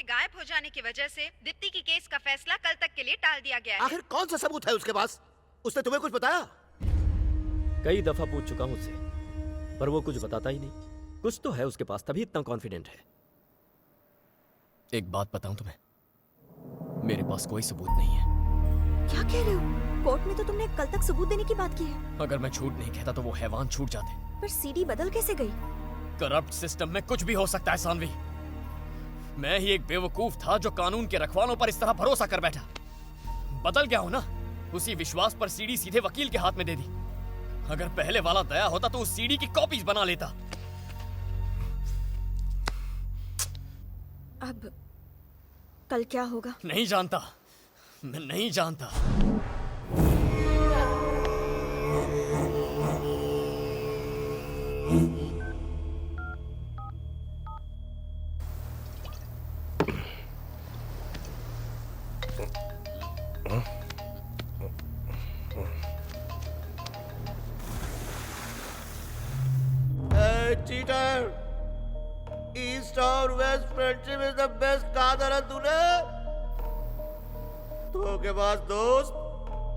के गायब हो जाने की वजह से दीप्ति की केस का फैसला कल तक के लिए टाल दिया गया है। आखिर कौन सा सबूत है उसके पास? उसने तुम्हें कुछ बताया? कई दफा पूछ चुका हूं उससे, पर वो कुछ बताता ही नहीं। कुछ तो है उसके पास, तभी इतना कॉन्फिडेंट है। एक बात बताऊं तुम्हें, मेरे पास कोई सबूत नहीं है। क्या कह रहे हो? कोर्ट में तो तुमने कल तक सबूत देने की बात की है। अगर मैं झूठ नहीं कहता तो वो हैवान छूट जाते। पर सीडी बदल कैसे गई? करप्ट सिस्टम में कुछ भी हो सकता है सानवी। मैं ही एक बेवकूफ था जो कानून के रखवालों पर इस तरह भरोसा कर बैठा। बदल गया हूं ना, उसी विश्वास पर सीडी सीधे वकील के हाथ में दे दी। अगर पहले वाला दया होता तो उस सीडी की कॉपीज बना लेता। अब कल क्या होगा? नहीं जानता, मैं नहीं जानता। चीटर, ईस्ट और west friendship is the best. कहा था ना तूने? के पास दोस्त,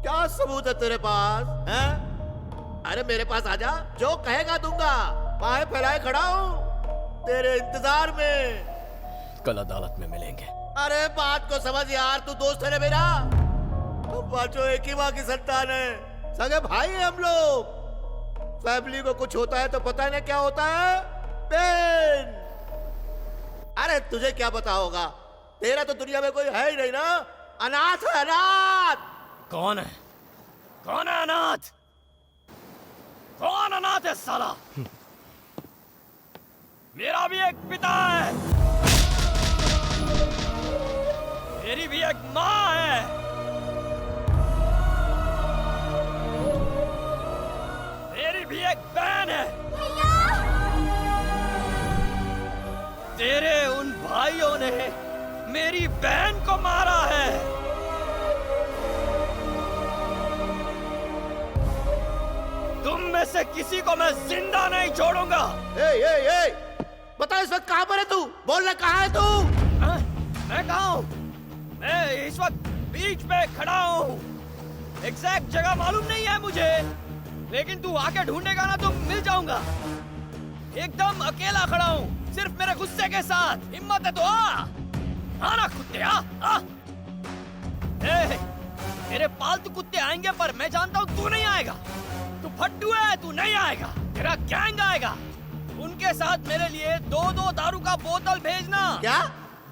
क्या सबूत है तेरे पास? हैं? अरे मेरे पास आजा, जो कहेगा दूंगा। बाहें फैलाए खड़ा हूँ तेरे इंतजार में। कल अदालत में मिलेंगे। अरे बात को समझ यार, तू दोस्त है ना मेरा। हम पांचों एक ही माँ की संतान है, सगे भाई है हम लोग। फैमिली को कुछ होता है तो पता है ना क्या होता है? पेन। अरे तुझे क्या पता होगा, तेरा तो दुनिया में कोई है ही नहीं ना। अनाथ है, अनाथ। कौन है? कौन है अनाथ? कौन अनाथ है साला? मेरा भी एक पिता है, मेरी भी एक माँ है। मेरी भी एक बहन है। तेरे उन भाइयों ने मेरी बहन को मारा है। तुम में से किसी को मैं जिंदा नहीं छोड़ूंगा। बता इस वक्त कहां पर है तू? बोलना, कहां है तू? मैं कहां हूं? मैं इस वक्त बीच पे खड़ा हूं। एग्जैक्ट जगह मालूम नहीं है मुझे, लेकिन तू आके ढूंढेगा ना तो मिल जाऊंगा। एकदम अकेला खड़ा हूं, सिर्फ मेरे गुस्से के साथ। हिम्मत है तो आना कुत्ते, आ। मेरे पालतू कुत्ते आएंगे, पर मैं जानता हूँ तू नहीं आएगा। तू फट्टू है, तू नहीं आएगा। तेरा गैंग आएगा। उनके साथ मेरे लिए दो दारू का बोतल भेजना। क्या?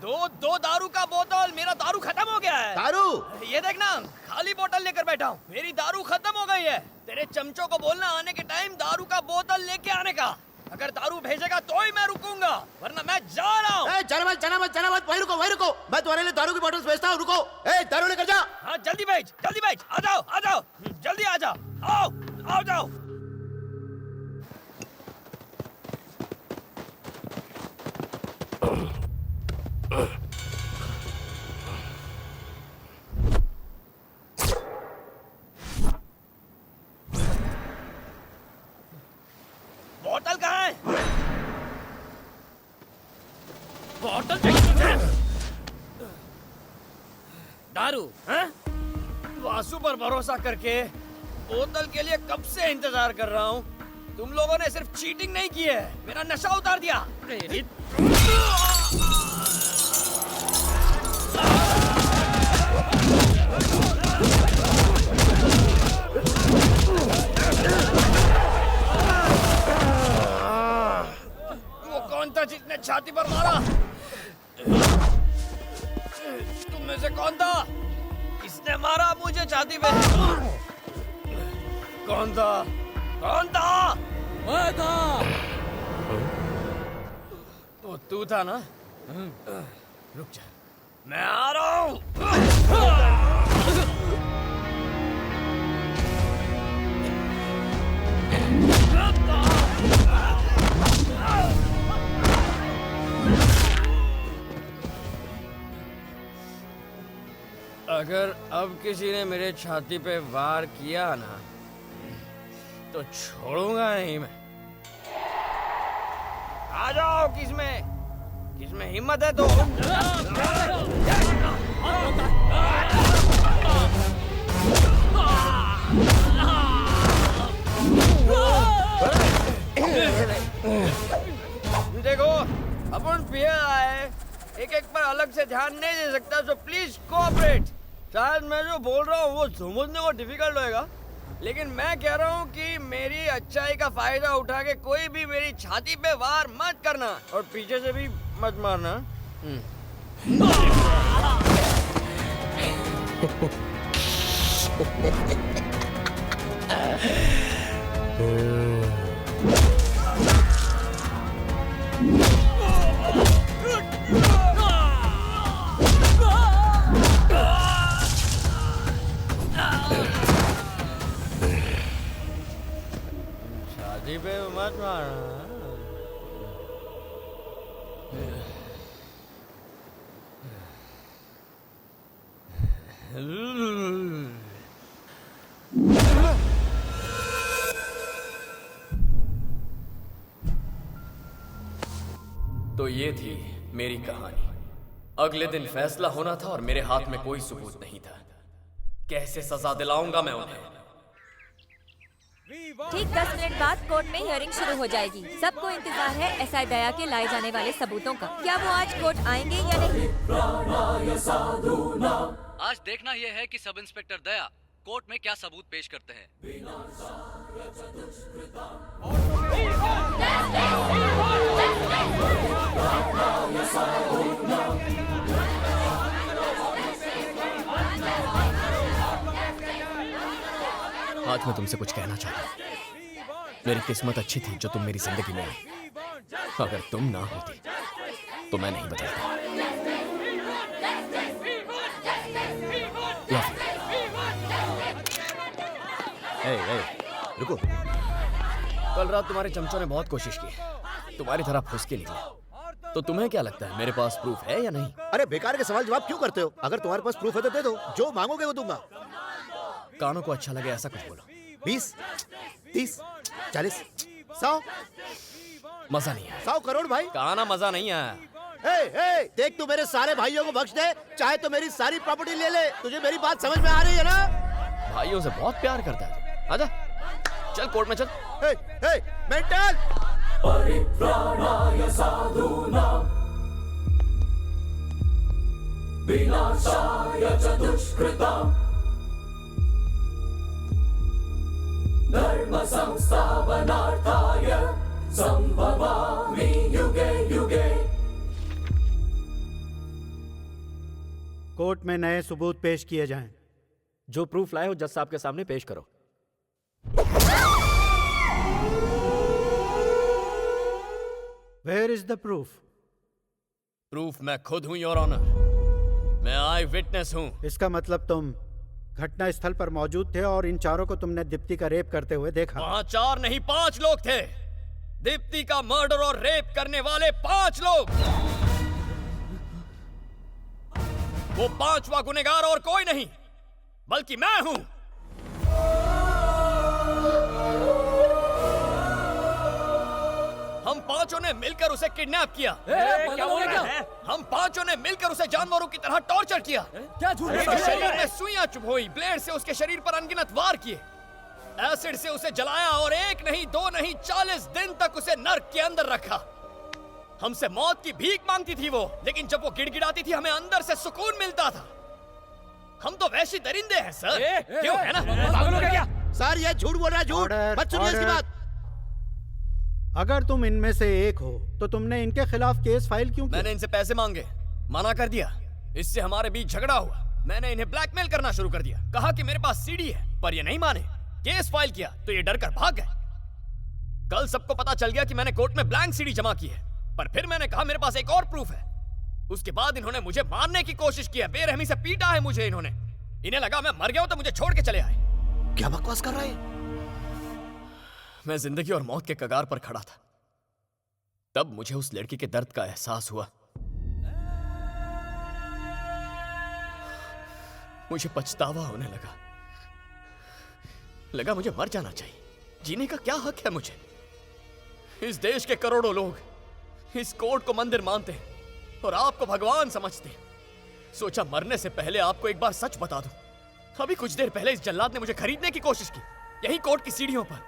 दो दारू का बोतल। मेरा दारू खत्म हो गया है। दारू? ये देखना, खाली बोतल लेकर बैठा हूँ। मेरी दारू खत्म हो गई है। तेरे चमचों को बोलना आने के टाइम दारू का बोतल लेके आने का। अगर दारू भेजेगा तो ही मैं रुकूंगा, वरना मैं जा रहा हूँ। जाना मत, वही रुको। मैं तुम्हारे लिए दारू की बोतल भेजता हूँ, रुको। दारू लेकर जा। हाँ जल्दी भेज। आ जाओ, जल्दी आ जाओ। आओ जाओ। बोतल कहाँ है? बोतल चाहिए। दारू? हैं? वासु पर भरोसा करके बोतल के लिए कब से इंतजार कर रहा हूँ। तुम लोगों ने सिर्फ चीटिंग नहीं की है, मेरा नशा उतार दिया। वो कौन था जिसने छाती पर मारा? तुम में से कौन था? किसने मारा मुझे छाती पे? कौन था? मैं था। वो तू था ना? रुक जा, मैं आ रहा हूँ। अगर अब किसी ने मेरे छाती पे वार किया ना तो छोड़ूंगा नहीं मैं। आ जाओ, किसमें जिसमें हिम्मत है तो देखो, अपन पिए आए, एक एक पर अलग से ध्यान नहीं दे सकता, तो प्लीज कोऑपरेट। शायद मैं जो बोल रहा हूँ वो समझने को डिफिकल्ट होएगा, लेकिन मैं कह रहा हूँ कि मेरी अच्छाई का फायदा उठा के कोई भी मेरी छाती पे वार मत करना और पीछे से भी मत मारना। छाती पे मत मारना। तो ये थी मेरी कहानी। अगले दिन फैसला होना था और मेरे हाथ में कोई सबूत नहीं था। कैसे सजा दिलाऊंगा मैं उन्हें? ठीक 10 मिनट बाद कोर्ट में हियरिंग शुरू हो जाएगी। सबको इंतजार है एसआई दया के लाए जाने वाले सबूतों का। क्या वो आज कोर्ट आएंगे या नहीं? आज देखना यह है कि सब इंस्पेक्टर दया कोर्ट में क्या सबूत पेश करते हैं। आज मैं तुमसे कुछ कहना चाहता हूँ। मेरी किस्मत अच्छी थी जो तुम मेरी जिंदगी में आई। अगर तुम ना होती तो मैं नहीं बदलता। रुको। कल रात तुम्हारे चमचों ने बहुत कोशिश की, तुम्हारी तरह फुसके निकले। तो तुम्हें क्या लगता है मेरे पास प्रूफ है या नहीं? अरे बेकार के सवाल जवाब क्यों करते हो? अगर तुम्हारे पास प्रूफ है तो दे दो, जो मांगोगे वो दूंगा। कानों को अच्छा लगे ऐसा कुछ बोलो। 20, 30, 40, 100। मजा नहीं आया। 100 करोड़ भाई। कहा ना मजा नहीं आया। देख, तू मेरे सारे भाइयों को बख्श दे, चाहे तो मेरी सारी प्रॉपर्टी ले ले। तुझे मेरी बात समझ में आ रही है ना? भाइयों से बहुत प्यार करता है। आजा, चल कोर्ट में चल। मेंटल। परित्राणाय साधूनां विनाशाय च दुष्कृतां धर्म संस्थापनार्थाय संभवामि युगे युगे। कोर्ट में नए सबूत पेश किए जाएं। जो प्रूफ लाए हो जज साहब के सामने पेश करो। Where is the proof? Proof मैं खुद हूं योर ऑनर। मैं आई विटनेस हूं। इसका मतलब तुम घटना स्थल पर मौजूद थे और इन चारों को तुमने दीप्ति का रेप करते हुए देखा। वहां 4 नहीं 5 लोग थे। दीप्ति का मर्डर और रेप करने वाले 5 लोग। वो 5वां गुनहगार और कोई नहीं बल्कि मैं हूं। हम 5 ने मिलकर उसे किडनैप किया। क्या बोले क्या? हम 5 ने मिलकर उसे जानवरों की तरह टॉर्चर किया। क्या झूठ बोल उसके रहे शरीर हो? में सुइयां चुभोई, ब्लेड से उसके शरीर पर अनगिनत वार किए, एसिड से उसे जलाया और 1 नहीं 2 नहीं 40 दिन तक उसे नर्क के अंदर रखा। हमसे मौत की भीख मांगती थी वो, लेकिन जब वो गिड़गिड़ाती थी हमें अंदर से सुकून मिलता था। हम तो वैसी दरिंदे हैं सर। क्यों है ना? पागल हो गया क्या? सर ये झूठ बोल रहा है, झूठ। Order, मत सुनिए इसकी order। बात। अगर तुम इनमें से एक हो तो तुमने इनके खिलाफ केस फाइल क्यों किया? मैंने इनसे पैसे मांगे, मना कर दिया। इससे हमारे बीच झगड़ा हुआ। मैंने इन्हें ब्लैकमेल करना शुरू कर दिया। कहा कि मेरे पास सीडी है, पर ये नहीं माने। केस फाइल किया तो ये डर कर भाग गए। कल सबको पता चल गया कि मैंने कोर्ट में ब्लैंक सीडी जमा की है, पर फिर मैंने कहा मेरे पास एक और प्रूफ है। उसके बाद इन्होंने मुझे मारने की कोशिश की है। बेरहमी से पीटा है मुझे इन्होंने। इन्हें लगा मैं मर गया हूं तो मुझे छोड़ के चले आए। क्या बकवास कर रहा है? मैं जिंदगी और मौत के कगार पर खड़ा था। तब मुझे उस लड़की के दर्द का एहसास हुआ। मुझे पछतावा होने लगा मुझे मर जाना चाहिए। जीने का क्या हक है मुझे? इस देश के करोड़ों लोग इस कोर्ट को मंदिर मानते हैं, और आपको भगवान समझते। सोचा मरने से पहले आपको एक बार सच बता दूं। अभी कुछ देर पहले इस जल्लाद ने मुझे खरीदने की कोशिश की, यही कोर्ट की सीढ़ियों पर।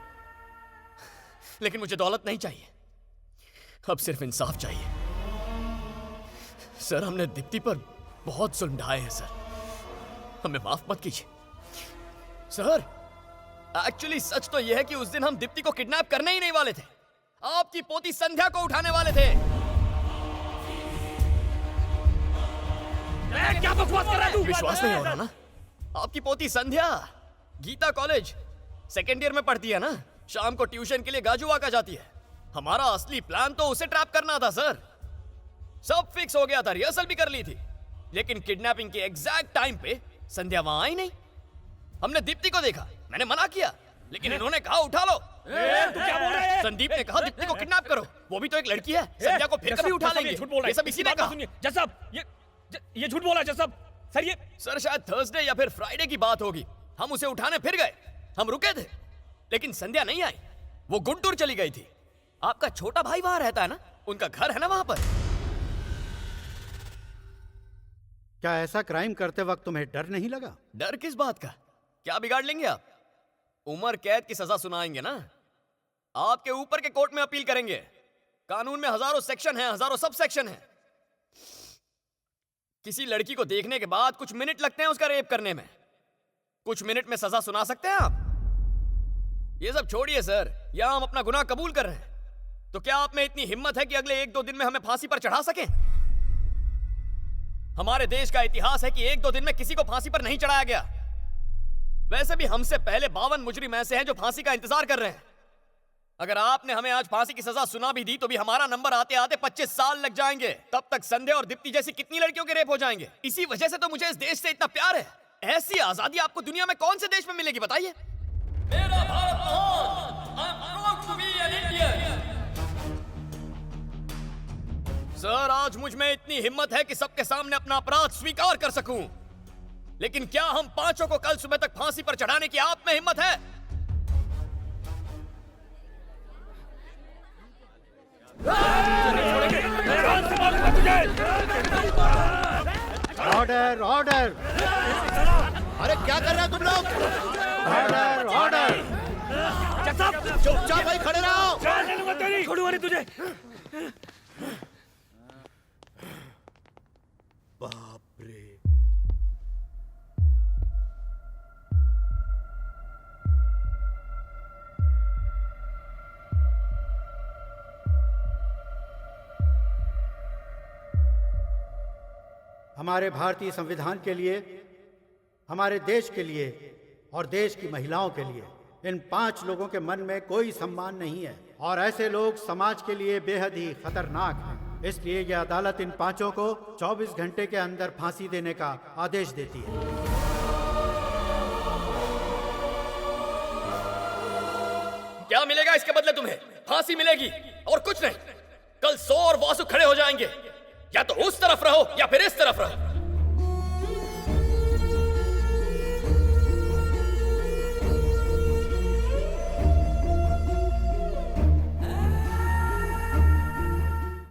लेकिन मुझे दौलत नहीं चाहिए, अब सिर्फ इंसाफ चाहिए। सर, हमने दीप्ति पर बहुत जुल्म ढाए हैं सर, हमें माफ मत कीजिए। सर, एक्चुअली सच तो यह है कि उस दिन हम दीप्ति को किडनैप करने ही नहीं वाले थे, आपकी पोती संध्या को उठाने वाले थे। क्या बकवास कर रहा है तू? विश्वास नहीं हो रहा ना? आपकी पोती संध्या गीता कॉलेज सेकेंड ईयर में पढ़ती है ना, शाम को ट्यूशन के लिए गाजुआ का जाती है। हमारा असली प्लान तो उसे ट्रैप करना था सर, सब फिक्स हो गया था, रिहर्सल भी कर ली थी। लेकिन किडनैपिंग के एग्जैक्ट टाइम पे संध्या वहां आई नहीं। हमने दीप्ति को देखा, मैंने मना किया, लेकिन इन्होंने कहा उठा लो। तू क्या बोल रहा है? संदीप ने कहा दीप्ति को किडनैप करो, वो भी तो एक लड़की है, संध्या को फिर कभी उठा लेंगे। झूठ बोल रहा है, ये सब इसी ने कहा। जज साहब, ये झूठ बोला जज साहब। सर ये सर शायद थर्सडे या फिर फ्राइडे की बात होगी, हम उसे उठाने फिर गए, हम रुके थे, लेकिन संध्या नहीं आई, वो गुंटूर चली गई थी। आपका छोटा भाई वहां रहता है ना, उनका घर है ना वहां पर। क्या ऐसा क्राइम करते वक्त तुम्हें डर नहीं लगा? डर किस बात का? क्या बिगाड़ लेंगे आप? उम्र कैद की सजा सुनाएंगे ना, आपके ऊपर के कोर्ट में अपील करेंगे। कानून में हजारों सेक्शन हैं, हजारों सब सेक्शन हैं। किसी लड़की को देखने के बाद कुछ मिनट लगते हैं उसका रेप करने में, कुछ मिनट में सजा सुना सकते हैं आप? ये सब छोड़िए सर, यहां हम अपना गुनाह कबूल कर रहे हैं, तो क्या आप में इतनी हिम्मत है कि अगले 1-2 दिन में हमें फांसी पर चढ़ा सकें? हमारे देश का इतिहास है कि 1-2 दिन में किसी को फांसी पर नहीं चढ़ाया गया। वैसे भी हमसे पहले 52 मुजरिम ऐसे हैं जो फांसी का इंतजार कर रहे हैं। अगर आपने हमें आज फांसी की सजा सुना भी दी तो भी हमारा नंबर आते आते 25 साल लग जाएंगे। तब तक संध्या और दीप्ति जैसी कितनी लड़कियों के रेप हो जाएंगे। इसी वजह से तो मुझे इस देश से इतना प्यार है। ऐसी आजादी आपको दुनिया में कौन से देश में मिलेगी बताइए? मेरा भारत महान, I am proud to be an Indian. Sir, आज मुझ में इतनी हिम्मत है कि सबके सामने अपना अपराध स्वीकार कर सकूं। लेकिन क्या हम पांचों को कल सुबह तक फांसी पर चढ़ाने की आप में हिम्मत है? Order order! अरे क्या कर रहे हो तुम लोग? Order order! चुपचाप भाई खड़े रहो। छोड़ूंगा नहीं तुझे। बाप रे, हमारे भारतीय संविधान के लिए, हमारे देश के लिए और देश की महिलाओं के लिए इन 5 लोगों के मन में कोई सम्मान नहीं है, और ऐसे लोग समाज के लिए बेहद ही खतरनाक हैं। इसलिए यह अदालत इन 5 को 24 घंटे के अंदर फांसी देने का आदेश देती है। क्या मिलेगा इसके बदले तुम्हें? फांसी मिलेगी और कुछ नहीं। कल 100 और वासु खड़े हो जाएंगे, या तो उस तरफ रहो या फिर इस तरफ रहो।